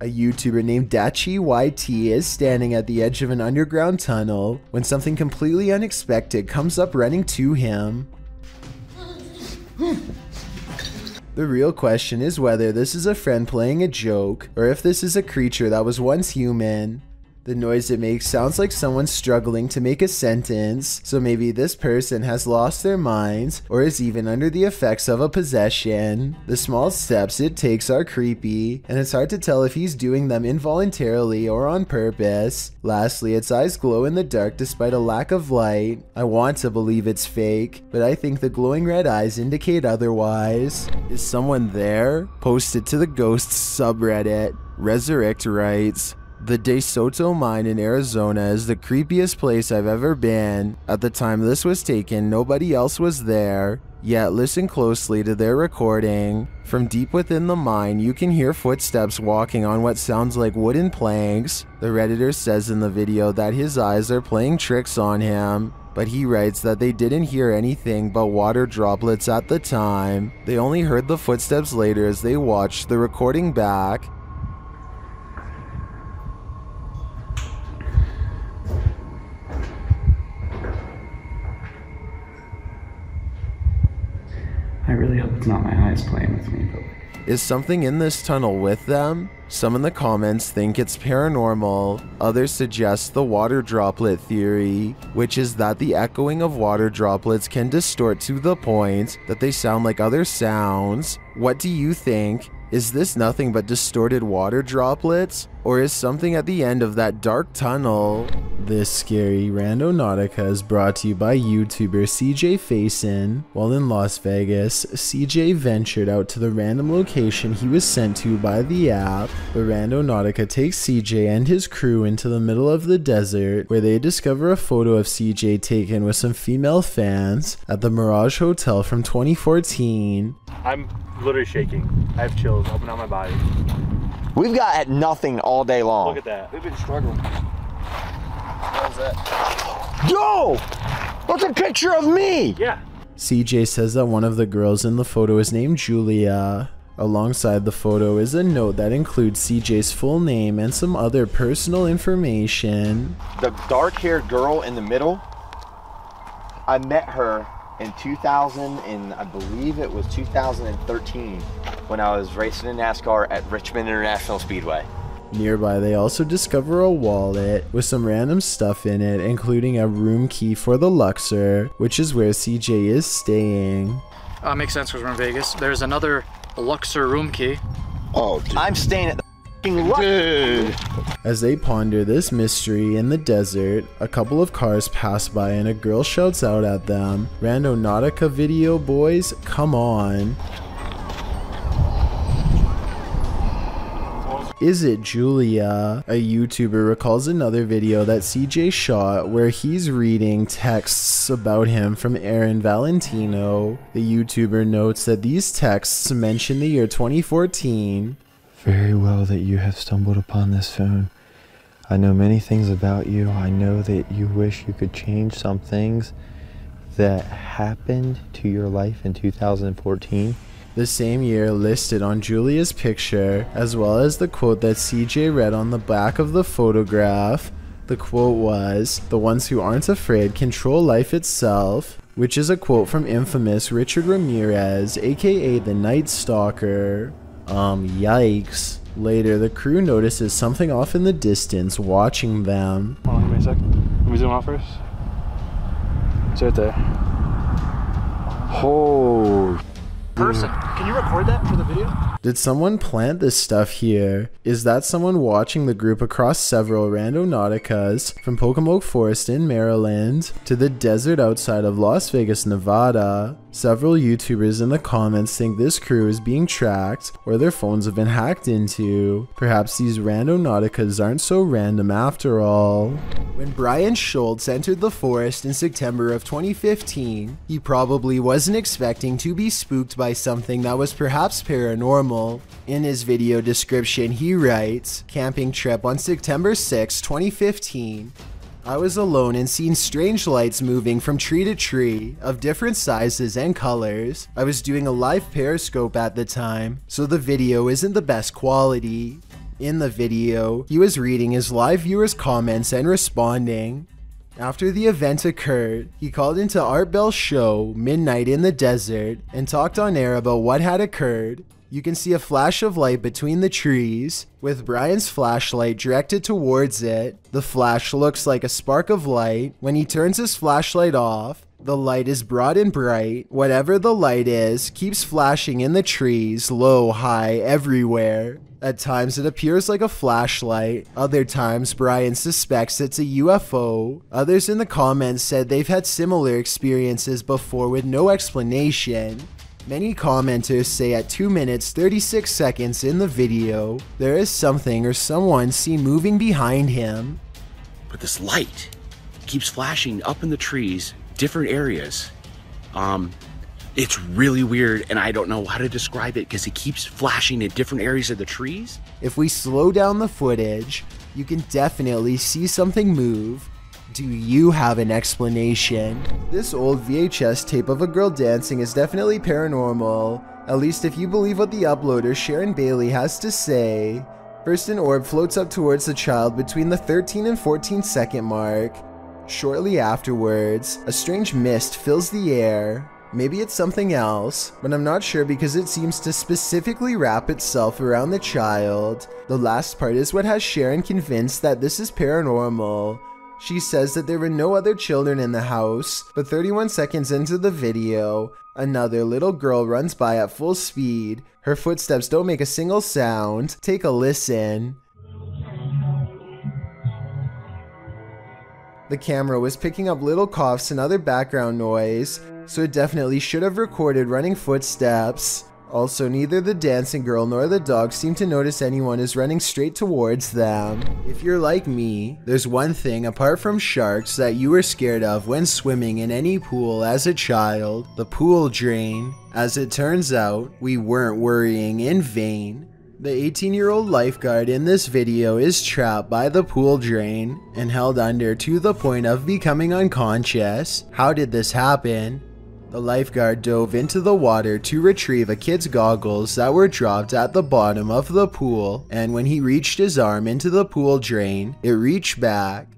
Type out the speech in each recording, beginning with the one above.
A YouTuber named Dachi YT is standing at the edge of an underground tunnel when something completely unexpected comes up running to him. The real question is whether this is a friend playing a joke, or if this is a creature that was once human. The noise it makes sounds like someone struggling to make a sentence, so maybe this person has lost their minds or is even under the effects of a possession. The small steps it takes are creepy, and it's hard to tell if he's doing them involuntarily or on purpose. Lastly, its eyes glow in the dark despite a lack of light. I want to believe it's fake, but I think the glowing red eyes indicate otherwise. Is someone there? Posted to the Ghosts subreddit. Resurrect writes, "The De Soto mine in Arizona is the creepiest place I've ever been. At the time this was taken, nobody else was there. Yet listen closely to their recording. From deep within the mine, you can hear footsteps walking on what sounds like wooden planks." The Redditor says in the video that his eyes are playing tricks on him, but he writes that they didn't hear anything but water droplets at the time. They only heard the footsteps later as they watched the recording back. I really hope it's not my eyes playing with me, but... Is something in this tunnel with them? Some in the comments think it's paranormal, others suggest the water droplet theory, which is that the echoing of water droplets can distort to the point that they sound like other sounds. What do you think? Is this nothing but distorted water droplets? Or is something at the end of that dark tunnel? This scary Randonautica is brought to you by YouTuber CJ Faison. While in Las Vegas, CJ ventured out to the random location he was sent to by the app. The Randonautica takes CJ and his crew into the middle of the desert, where they discover a photo of CJ taken with some female fans at the Mirage Hotel from 2014. I'm literally shaking. I have chills up and down my body. We've got nothing all day long. Look at that. We've been struggling. What was that? Yo! That's a picture of me! Yeah. CJ says that one of the girls in the photo is named Julia. Alongside the photo is a note that includes CJ's full name and some other personal information. The dark-haired girl in the middle, I met her in 2000, and I believe it was 2013, when I was racing in NASCAR at Richmond International Speedway. Nearby, they also discover a wallet with some random stuff in it, including a room key for the Luxor, which is where CJ is staying. Makes sense because we're in Vegas. There's another Luxor room key. Oh, dude. I'm staying at the f***ing Luxor. As they ponder this mystery in the desert, a couple of cars pass by and a girl shouts out at them, "Randonautica video boys, come on." Is it Julia? A YouTuber recalls another video that CJ shot where he's reading texts about him from Aaron Valentino. The YouTuber notes that these texts mention the year 2014. Very well that you have stumbled upon this phone. I know many things about you. I know that you wish you could change some things that happened to your life in 2014. The same year listed on Julia's picture, as well as the quote that CJ read on the back of the photograph. The quote was, "The ones who aren't afraid control life itself," which is a quote from infamous Richard Ramirez, aka the Night Stalker. Yikes. Later, the crew notices something off in the distance watching them. Hold on, give me a sec. Let me zoom out first. It's right there. Oh. Person, can you record that for the video? Did someone plant this stuff here? Is that someone watching the group across several Randonauticas from Pocomoke Forest in Maryland to the desert outside of Las Vegas, Nevada? Several YouTubers in the comments think this crew is being tracked or their phones have been hacked into. Perhaps these Randonauticas aren't so random after all. When Brian Schultz entered the forest in September of 2015, he probably wasn't expecting to be spooked by something that was perhaps paranormal. In his video description, he writes, "Camping trip on September 6, 2015. I was alone and seen strange lights moving from tree to tree of different sizes and colors. I was doing a live periscope at the time, so the video isn't the best quality. In the video, he was reading his live viewers' comments and responding. After the event occurred, he called into Art Bell's show, Midnight in the Desert, and talked on air about what had occurred. You can see a flash of light between the trees, with Brian's flashlight directed towards it. The flash looks like a spark of light. When he turns his flashlight off, the light is broad and bright. Whatever the light is, keeps flashing in the trees, low, high, everywhere. At times it appears like a flashlight, other times Brian suspects it's a UFO. Others in the comments said they've had similar experiences before with no explanation. Many commenters say at 2 minutes 36 seconds in the video, there is something or someone seen moving behind him. But this light keeps flashing up in the trees, different areas. It's really weird, and I don't know how to describe it because it keeps flashing in different areas of the trees. If we slow down the footage, you can definitely see something move. Do you have an explanation? This old VHS tape of a girl dancing is definitely paranormal, at least if you believe what the uploader Sharon Bailey has to say. First, an orb floats up towards the child between the 13 and 14 second mark. Shortly afterwards, a strange mist fills the air. Maybe it's something else, but I'm not sure because it seems to specifically wrap itself around the child. The last part is what has Sharon convinced that this is paranormal. She says that there were no other children in the house, but 31 seconds into the video, another little girl runs by at full speed. Her footsteps don't make a single sound. Take a listen. The camera was picking up little coughs and other background noise, so it definitely should have recorded running footsteps. Also, neither the dancing girl nor the dog seem to notice anyone is running straight towards them. If you're like me, there's one thing apart from sharks that you were scared of when swimming in any pool as a child: the pool drain. As it turns out, we weren't worrying in vain. The 18-year-old lifeguard in this video is trapped by the pool drain and held under to the point of becoming unconscious. How did this happen? The lifeguard dove into the water to retrieve a kid's goggles that were dropped at the bottom of the pool, and when he reached his arm into the pool drain, it reached back.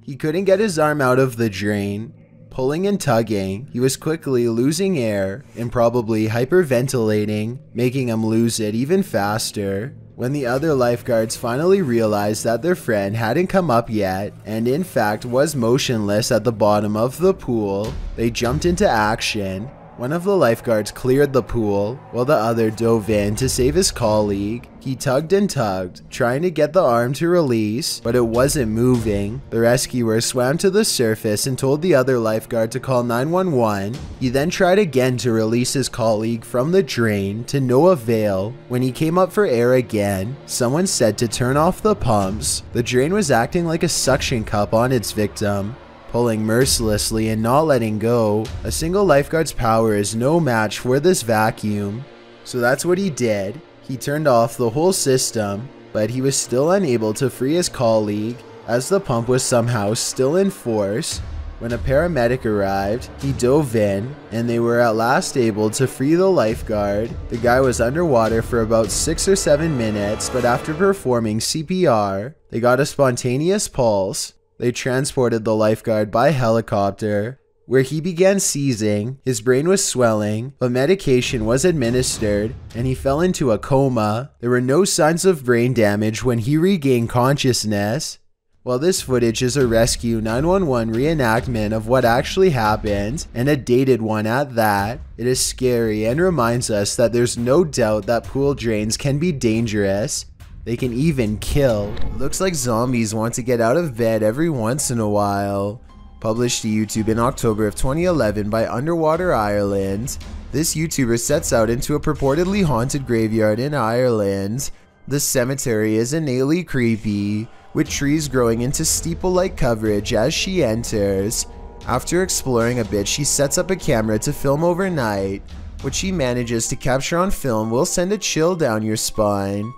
He couldn't get his arm out of the drain. Pulling and tugging, he was quickly losing air and probably hyperventilating, making him lose it even faster. When the other lifeguards finally realized that their friend hadn't come up yet, and in fact was motionless at the bottom of the pool, they jumped into action. One of the lifeguards cleared the pool, while the other dove in to save his colleague. He tugged and tugged, trying to get the arm to release, but it wasn't moving. The rescuer swam to the surface and told the other lifeguard to call 911. He then tried again to release his colleague from the drain, to no avail. When he came up for air again, someone said to turn off the pumps. The drain was acting like a suction cup on its victim, pulling mercilessly and not letting go. A single lifeguard's power is no match for this vacuum. So that's what he did. He turned off the whole system, but he was still unable to free his colleague, as the pump was somehow still in force. When a paramedic arrived, he dove in, and they were at last able to free the lifeguard. The guy was underwater for about 6 or 7 minutes, but after performing CPR, they got a spontaneous pulse. They transported the lifeguard by helicopter, where he began seizing. His brain was swelling, but medication was administered, and he fell into a coma. There were no signs of brain damage when he regained consciousness. While this footage is a rescue 911 reenactment of what actually happened, and a dated one at that, it is scary and reminds us that there's no doubt that pool drains can be dangerous. They can even kill. Looks like zombies want to get out of bed every once in a while. Published to YouTube in October of 2011 by Underwater Ireland. This YouTuber sets out into a purportedly haunted graveyard in Ireland. The cemetery is innately creepy, with trees growing into steeple-like coverage as she enters. After exploring a bit, she sets up a camera to film overnight. What she manages to capture on film will send a chill down your spine.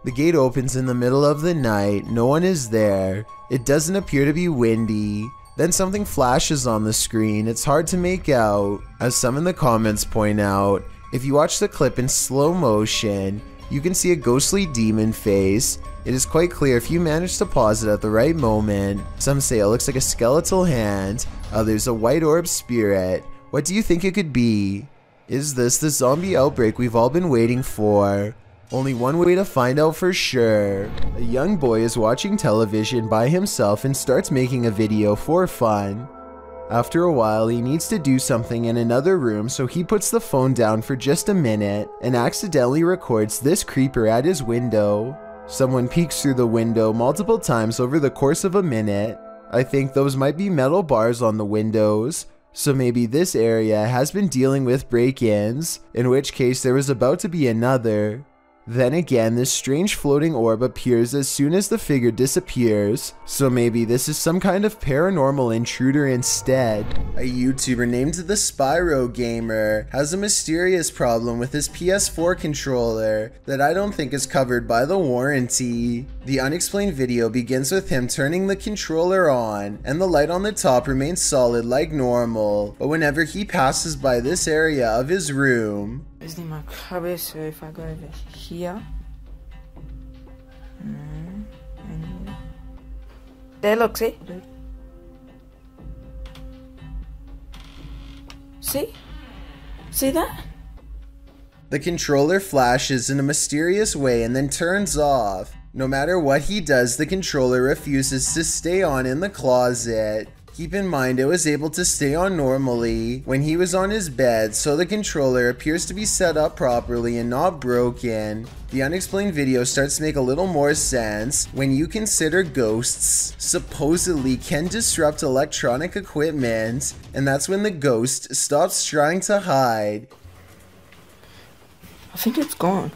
The gate opens in the middle of the night. No one is there. It doesn't appear to be windy. Then something flashes on the screen. It's hard to make out. As some in the comments point out, if you watch the clip in slow motion, You can see a ghostly demon face. It is quite clear if you manage to pause it at the right moment. Some say it looks like a skeletal hand, others a white orb spirit. What do you think it could be? Is this the zombie outbreak we've all been waiting for? Only one way to find out for sure. A young boy is watching television by himself and starts making a video for fun. After a while, he needs to do something in another room, so he puts the phone down for just a minute and accidentally records this creeper at his window. Someone peeks through the window multiple times over the course of a minute. I think those might be metal bars on the windows, so maybe this area has been dealing with break-ins, in which case there was about to be another. Then again, this strange floating orb appears as soon as the figure disappears, so maybe this is some kind of paranormal intruder instead. A YouTuber named the Spyro Gamer has a mysterious problem with his PS4 controller that I don't think is covered by the warranty. The unexplained video begins with him turning the controller on, and the light on the top remains solid like normal, but whenever he passes by this area of his room, is in my cabeça, if I go over here. There, look, see? See? See that? the controller flashes in a mysterious way and then turns off. No matter what he does, the controller refuses to stay on in the closet. Keep in mind, it was able to stay on normally when he was on his bed, so the controller appears to be set up properly and not broken. The unexplained video starts to make a little more sense when you consider ghosts supposedly can disrupt electronic equipment, and that's when the ghost stops trying to hide. I think it's gone.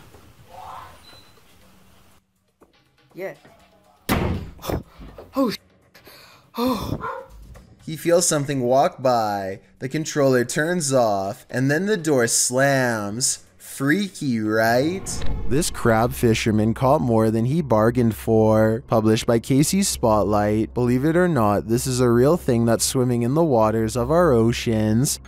Yeah. Oh. Oh. He feels something walk by, the controller turns off, and then the door slams. Freaky, right? This crab fisherman caught more than he bargained for. Published by CASSEY'S Spotlight. Believe it or not, this is a real thing that's swimming in the waters of our oceans.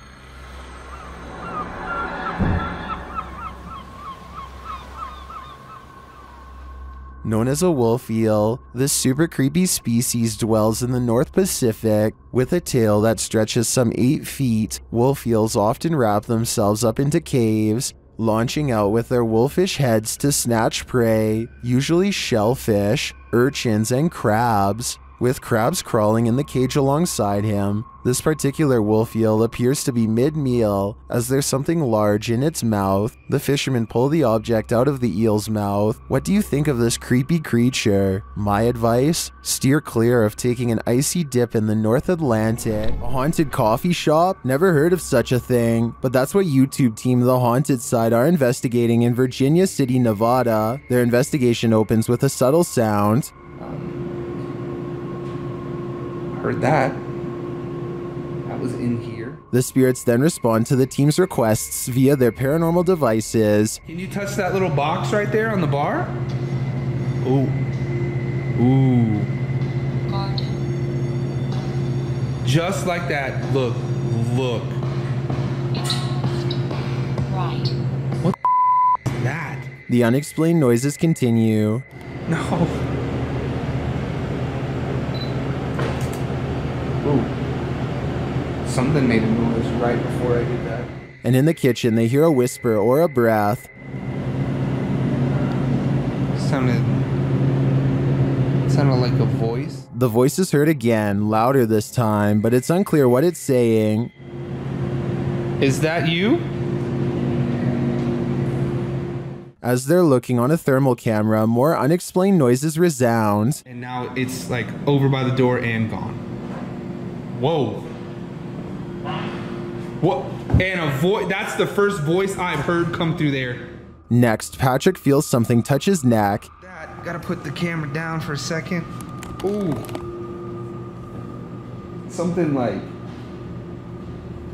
Known as a wolf eel, this super creepy species dwells in the North Pacific. With a tail that stretches some 8 feet, wolf eels often wrap themselves up into caves, launching out with their wolfish heads to snatch prey, usually shellfish, urchins, and crabs. With crabs crawling in the cage alongside him, this particular wolf eel appears to be mid-meal, as there's something large in its mouth. The fishermen pull the object out of the eel's mouth. What do you think of this creepy creature? My advice? Steer clear of taking an icy dip in the North Atlantic. A haunted coffee shop? Never heard of such a thing, but that's what YouTube team The Haunted Side are investigating in Virginia City, Nevada. Their investigation opens with a subtle sound. Heard that. That was in here. The spirits then respond to the team's requests via their paranormal devices. Can you touch that little box right there on the bar? Ooh. Ooh. Just like that. Look. Look. Right. What is that? The unexplained noises continue. No. Ooh. Something made a noise right before I did that. And in the kitchen, they hear a whisper or a breath. Sounded like a voice. The voice is heard again, louder this time, but it's unclear what it's saying. Is that you? As they're looking on a thermal camera, more unexplained noises resound. And now it's like over by the door and gone. Whoa. What? And a voice, that's the first voice I've heard come through there. Next, Patrick feels something touch his neck. Dad, gotta put the camera down for a second. Ooh. Something like,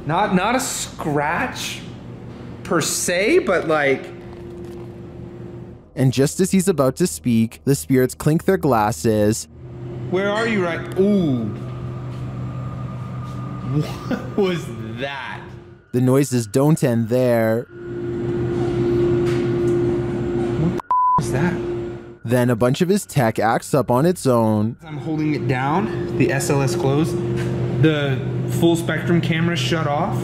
not a scratch per se, but like. And just as he's about to speak, the spirits clink their glasses. Where are you right? Ooh. What was that? The noises don't end there. What is that? Then a bunch of his tech acts up on its own. I'm holding it down, the SLS closed, the full spectrum camera shut off.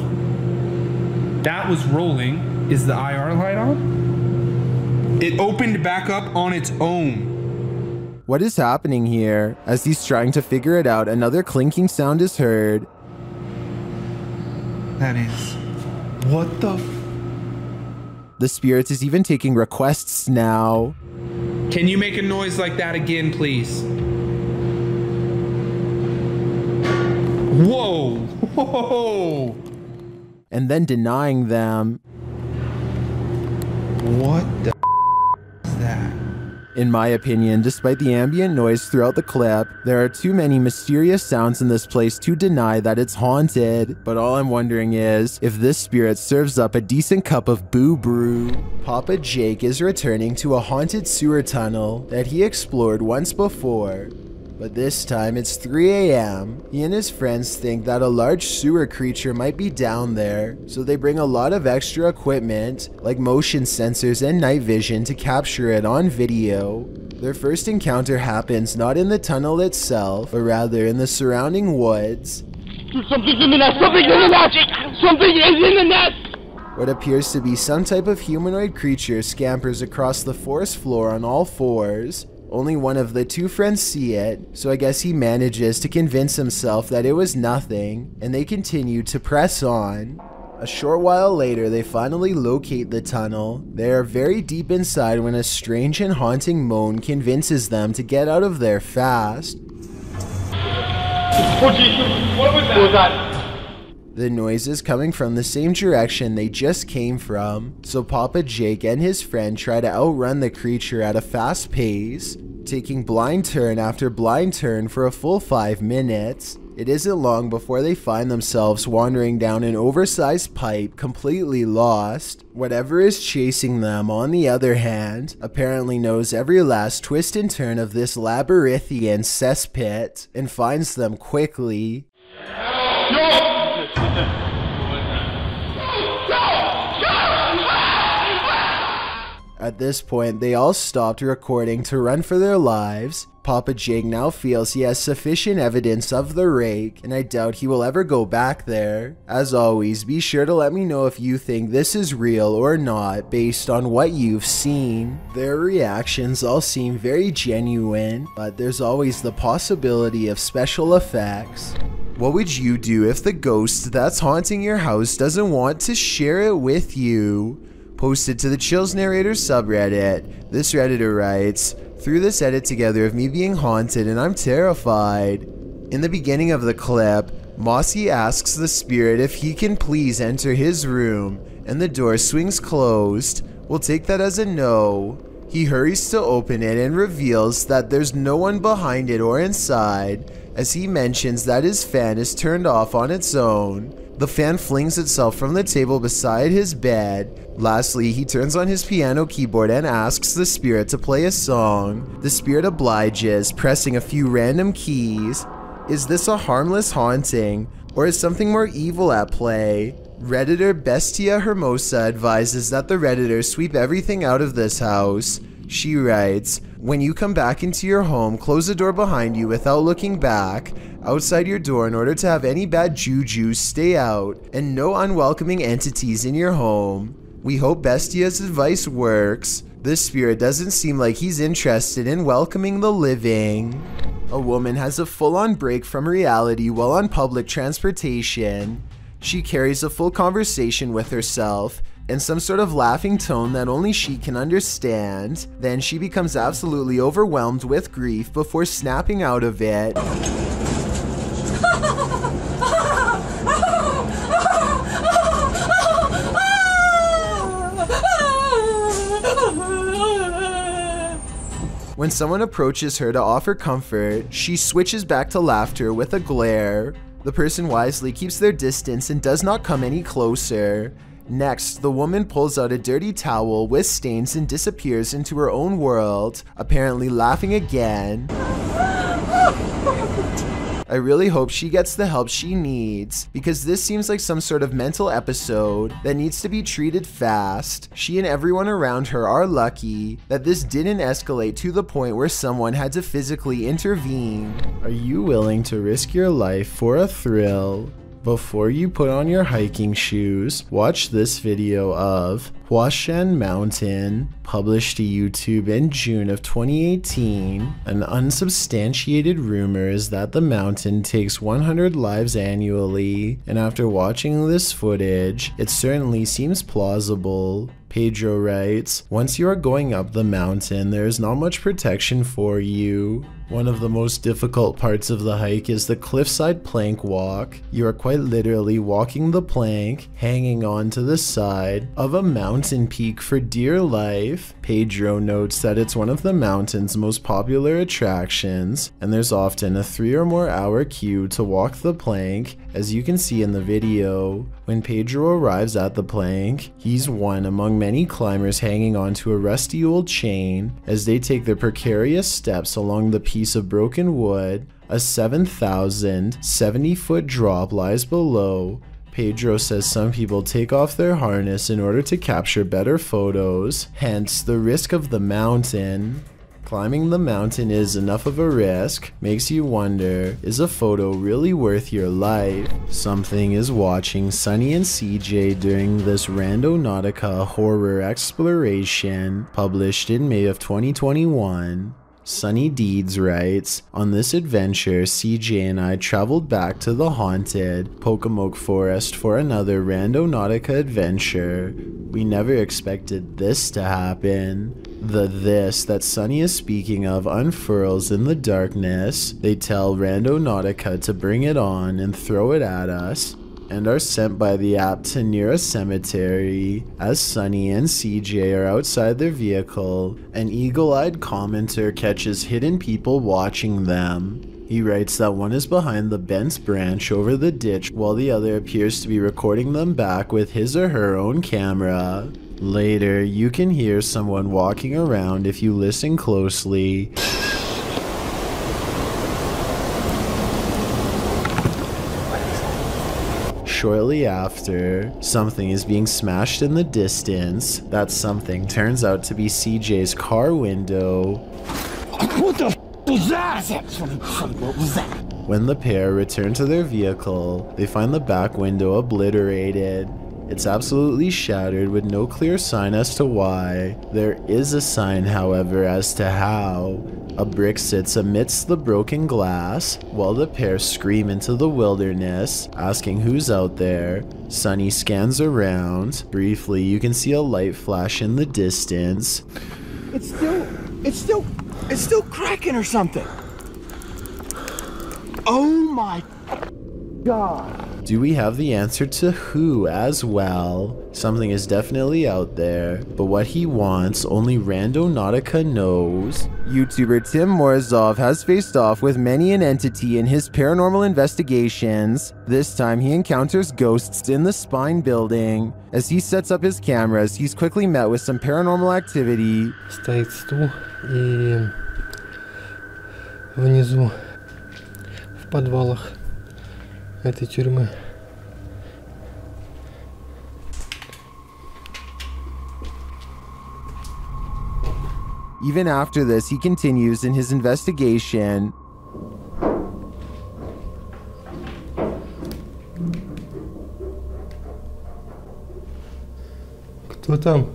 That was rolling. Is the IR light on? It opened back up on its own. What is happening here? As he's trying to figure it out, another clinking sound is heard. That is... What the... The spirit is even taking requests now. Can you make a noise like that again, please? Whoa! Whoa! And then denying them. What the is that? In my opinion, despite the ambient noise throughout the clip, there are too many mysterious sounds in this place to deny that it's haunted. But all I'm wondering is, if this spirit serves up a decent cup of boo brew. Papa Jake is returning to a haunted sewer tunnel that he explored once before. But this time it's 3 a.m. He and his friends think that a large sewer creature might be down there, so they bring a lot of extra equipment, like motion sensors and night vision, to capture it on video. Their first encounter happens not in the tunnel itself, but rather in the surrounding woods. Something's in the nest! Something's in the nest! Something is in the nest! What appears to be some type of humanoid creature scampers across the forest floor on all fours. Only one of the two friends see it, so I guess he manages to convince himself that it was nothing, and they continue to press on. A short while later, they finally locate the tunnel. They are very deep inside when a strange and haunting moan convinces them to get out of there fast. Oh Jesus, what was that? What was that? The noise is coming from the same direction they just came from, so Papa Jake and his friend try to outrun the creature at a fast pace, taking blind turn after blind turn for a full 5 minutes. It isn't long before they find themselves wandering down an oversized pipe, completely lost. Whatever is chasing them, on the other hand, apparently knows every last twist and turn of this labyrinthian cesspit, and finds them quickly. At this point, they all stopped recording to run for their lives. Papa Jake now feels he has sufficient evidence of the rake, and I doubt he will ever go back there. As always, be sure to let me know if you think this is real or not based on what you've seen. Their reactions all seem very genuine, but there's always the possibility of special effects. What would you do if the ghost that's haunting your house doesn't want to share it with you? Posted to the Chills Narrator subreddit. This Redditor writes, "Threw this edit together of me being haunted and I'm terrified." In the beginning of the clip, Mossy asks the spirit if he can please enter his room, and the door swings closed. We'll take that as a no. He hurries to open it and reveals that there's no one behind it or inside, as he mentions that his fan is turned off on its own. The fan flings itself from the table beside his bed. Lastly, he turns on his piano keyboard and asks the spirit to play a song. The spirit obliges, pressing a few random keys. Is this a harmless haunting, or is something more evil at play? Redditor Bestia Hermosa advises that the Redditor sweep everything out of this house. She writes, "When you come back into your home, close the door behind you without looking back, outside your door in order to have any bad juju stay out, and no unwelcoming entities in your home." We hope Bestia's advice works. This spirit doesn't seem like he's interested in welcoming the living. A woman has a full-on break from reality while on public transportation. She carries a full conversation with herself in some sort of laughing tone that only she can understand. Then she becomes absolutely overwhelmed with grief before snapping out of it. When someone approaches her to offer comfort, she switches back to laughter with a glare. The person wisely keeps their distance and does not come any closer. Next, the woman pulls out a dirty towel with stains and disappears into her own world, apparently laughing again. I really hope she gets the help she needs, because this seems like some sort of mental episode that needs to be treated fast. She and everyone around her are lucky that this didn't escalate to the point where someone had to physically intervene. Are you willing to risk your life for a thrill? Before you put on your hiking shoes, watch this video of Huashan Mountain, published to YouTube in June of 2018. An unsubstantiated rumor is that the mountain takes 100 lives annually, and after watching this footage, it certainly seems plausible. Pedro writes, once you are going up the mountain, there is not much protection for you. One of the most difficult parts of the hike is the cliffside plank walk. You are quite literally walking the plank, hanging on to the side of a mountain peak for dear life. Pedro notes that it's one of the mountain's most popular attractions, and there's often a 3 or more hour queue to walk the plank, as you can see in the video. When Pedro arrives at the plank, he's one among many climbers hanging onto a rusty old chain as they take their precarious steps along the piece of broken wood. A 7,070-foot drop lies below. Pedro says some people take off their harness in order to capture better photos, hence the risk of the mountain. Climbing the mountain is enough of a risk, makes you wonder, is a photo really worth your life? Something is watching Sunny and CJ during this Randonautica horror exploration, published in May of 2021. Sunny Deeds writes, on this adventure, CJ and I traveled back to the haunted Pocomoke Forest for another Randonautica adventure. We never expected this to happen. The this that Sunny is speaking of unfurls in the darkness. They tell Randonautica to bring it on and throw it at us, and are sent by the app to near a cemetery. As Sunny and CJ are outside their vehicle, an eagle-eyed commenter catches hidden people watching them. He writes that one is behind the bent branch over the ditch while the other appears to be recording them back with his or her own camera. Later, you can hear someone walking around if you listen closely. Shortly after, something is being smashed in the distance. That something turns out to be CJ's car window. What the f was that? What was that? When the pair return to their vehicle, they find the back window obliterated. It's absolutely shattered with no clear sign as to why. There is a sign, however, as to how. A brick sits amidst the broken glass, while the pair scream into the wilderness, asking who's out there. Sunny scans around. Briefly, you can see a light flash in the distance. It's still cracking or something. Oh my God. Do we have the answer to who as well? Something is definitely out there, but what he wants, only Randonautica knows. YouTuber Tim Morozov has faced off with many an entity in his paranormal investigations. This time he encounters ghosts in the Spine building. As he sets up his cameras, he's quickly met with some paranormal activity. Стоит стул, и внизу, в подвалах этой тюрьмы. Even after this, he continues in his investigation. Кто там?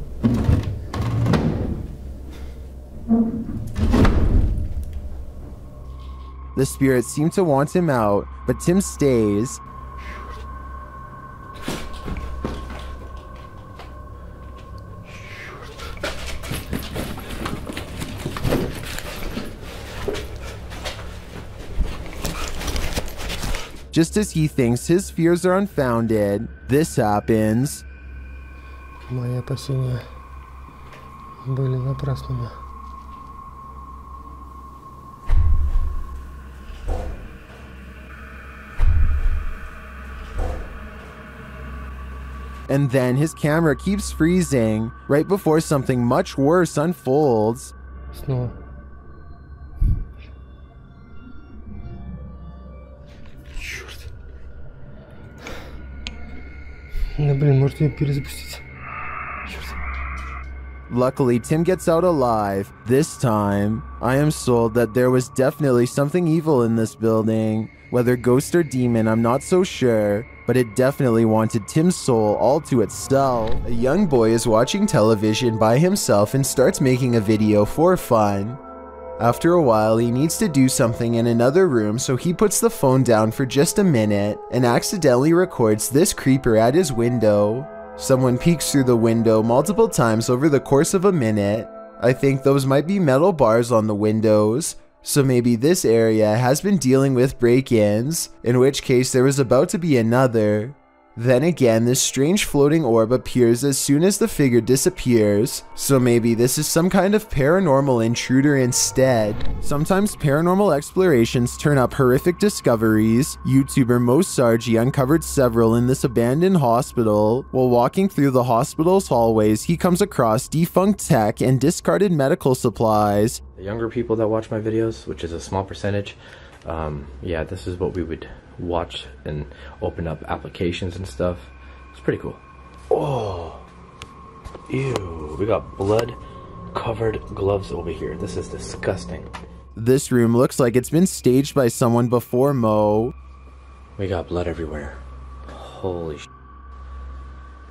The spirits seem to want him out, but Tim stays. Just as he thinks his fears are unfounded, this happens. Мои опасения были напрасными. And then his camera keeps freezing right before something much worse unfolds. Снова. Да блин, может ее перезапустить? Luckily, Tim gets out alive. This time, I am sold that there was definitely something evil in this building. Whether ghost or demon, I'm not so sure, but it definitely wanted Tim's soul all to itself. A young boy is watching television by himself and starts making a video for fun. After a while, he needs to do something in another room, so he puts the phone down for just a minute and accidentally records this creeper at his window. Someone peeks through the window multiple times over the course of a minute. I think those might be metal bars on the windows, so maybe this area has been dealing with break-ins, in which case there was about to be another. Then again, this strange floating orb appears as soon as the figure disappears, so maybe this is some kind of paranormal intruder instead. Sometimes paranormal explorations turn up horrific discoveries. YouTuber Mosargi uncovered several in this abandoned hospital. While walking through the hospital's hallways, he comes across defunct tech and discarded medical supplies. The younger people that watch my videos, which is a small percentage, yeah, this is what we would watch and open up applications and stuff. It's pretty cool. Oh, ew, we got blood covered gloves over here. This is disgusting. This room looks like it's been staged by someone before Mo. We got blood everywhere. Holy sh.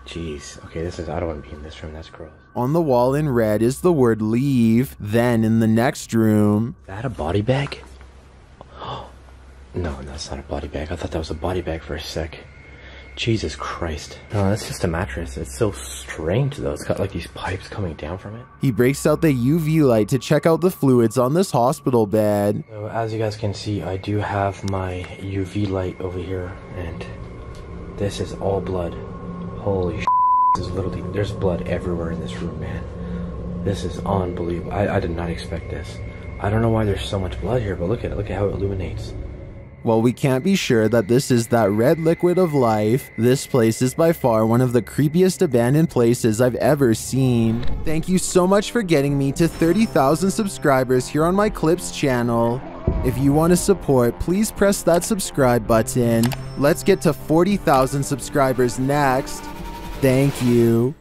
Jeez. Okay, this is, I don't want to be in this room. That's gross. On the wall in red is the word leave. Then in the next room. Is that a body bag? No, that's not a body bag. I thought that was a body bag for a sec. Jesus Christ. No, that's just a mattress. It's so strange though. It's got like these pipes coming down from it. He breaks out the UV light to check out the fluids on this hospital bed. So as you guys can see, I do have my UV light over here, and this is all blood. Holy sh**. This is literally, there's blood everywhere in this room, man. This is unbelievable. I did not expect this. I don't know why there's so much blood here, but look at it. Look at how it illuminates. While we can't be sure that this is that red liquid of life, this place is by far one of the creepiest abandoned places I've ever seen. Thank you so much for getting me to 30,000 subscribers here on my Clips channel. If you want to support, please press that subscribe button. Let's get to 40,000 subscribers next. Thank you.